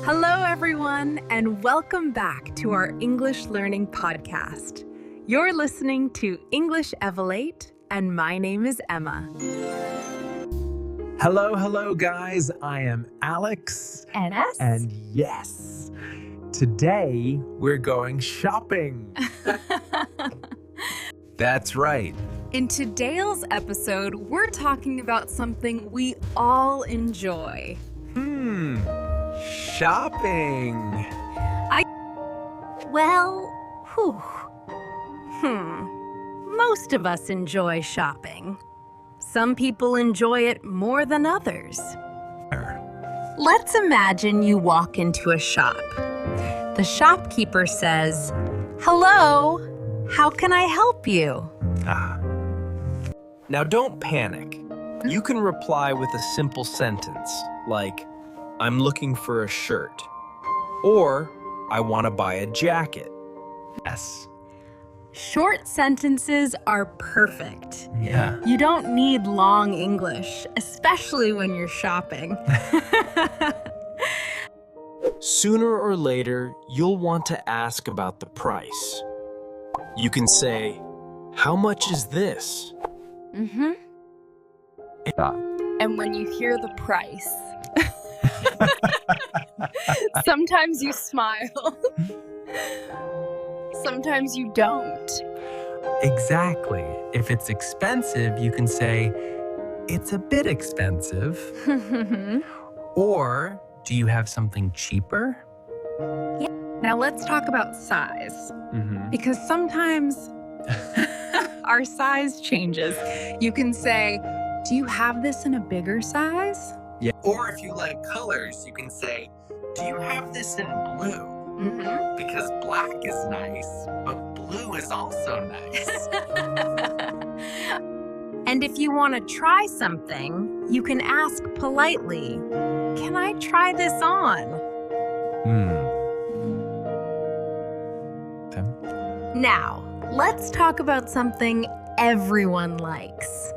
Hello, everyone, and welcome back to our English Learning Podcast. You're listening to English Evolate, and my name is Emma. Hello, guys. I am Alex. And us? And yes, today we're going shopping. That's right. In today's episode, we're talking about something we all enjoy. Shopping. Most of us enjoy shopping. Some people enjoy it more than others. Let's imagine you walk into a shop. The shopkeeper says, "Hello, how can I help you?" Now don't panic. You can reply with a simple sentence like, "I'm looking for a shirt," or "I want to buy a jacket." Yes. Short sentences are perfect. Yeah. You don't need long English, especially when you're shopping. Sooner or later, you'll want to ask about the price. You can say, "How much is this?" And when you hear the price, sometimes you smile. Sometimes you don't. Exactly. If it's expensive, you can say, "It's a bit expensive." Or, "Do you have something cheaper?" Now let's talk about size, because sometimes our size changes. You can say, "Do you have this in a bigger size?" Yeah. Or if you like colors, you can say, "Do you have this in blue?" Because black is nice, but blue is also nice. And if you want to try something, you can ask politely, "Can I try this on?" Okay. Now, let's talk about something everyone likes.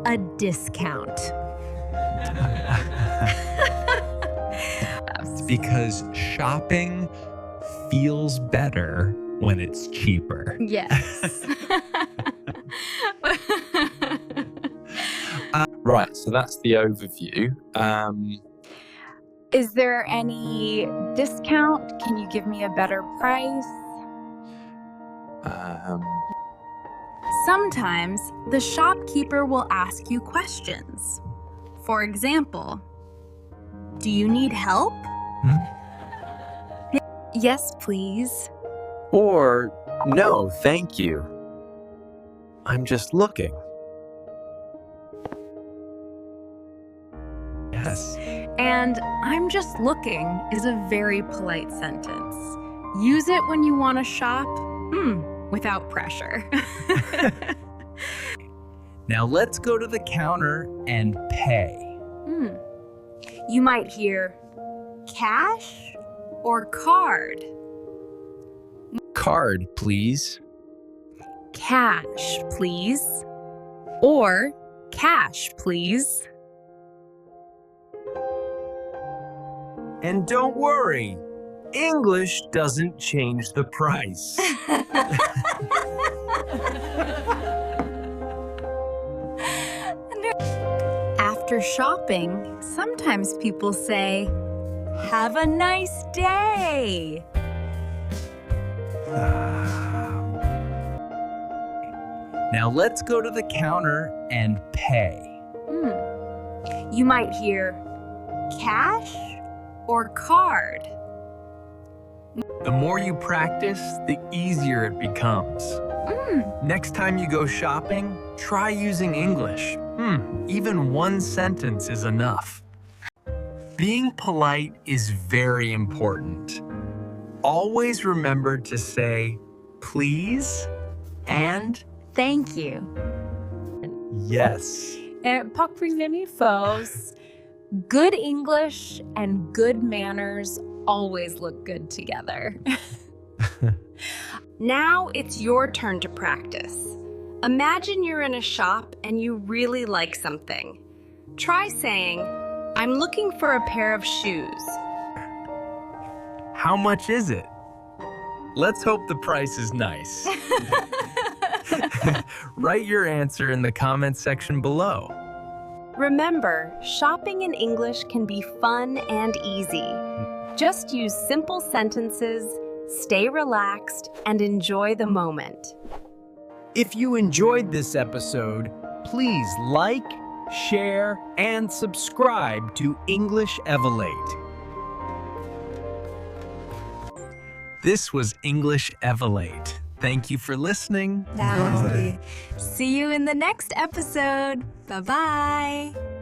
A discount. Because shopping feels better when it's cheaper. Yes. Right, so that's the overview. Is there any discount? Can you give me a better price? Sometimes the shopkeeper will ask you questions. For example, "Do you need help?" Yes, please. Or, "No, thank you. I'm just looking." Yes. And "I'm just looking" is a very polite sentence. Use it when you want to shop, without pressure. Now let's go to the counter and pay. You might hear cash or card. "Card, please." Cash, please. Or cash, please. And don't worry, English doesn't change the price. After shopping, sometimes people say, "Have a nice day." Now let's go to the counter and pay. You might hear cash or card. The more you practice, the easier it becomes. Next time you go shopping, try using English. Even one sentence is enough. Being polite is very important. Always remember to say please and Thank you. yes. Good English and good manners always look good together. Now it's your turn to practice. Imagine you're in a shop and you really like something. Try saying, "I'm looking for a pair of shoes." How much is it? Let's hope the price is nice. Write your answer in the comments section below. Remember, shopping in English can be fun and easy. Just use simple sentences, stay relaxed, and enjoy the moment. If you enjoyed this episode, please like, share, and subscribe to English Evolate. This was English Evolate. Thank you for listening. See you in the next episode. Bye-bye.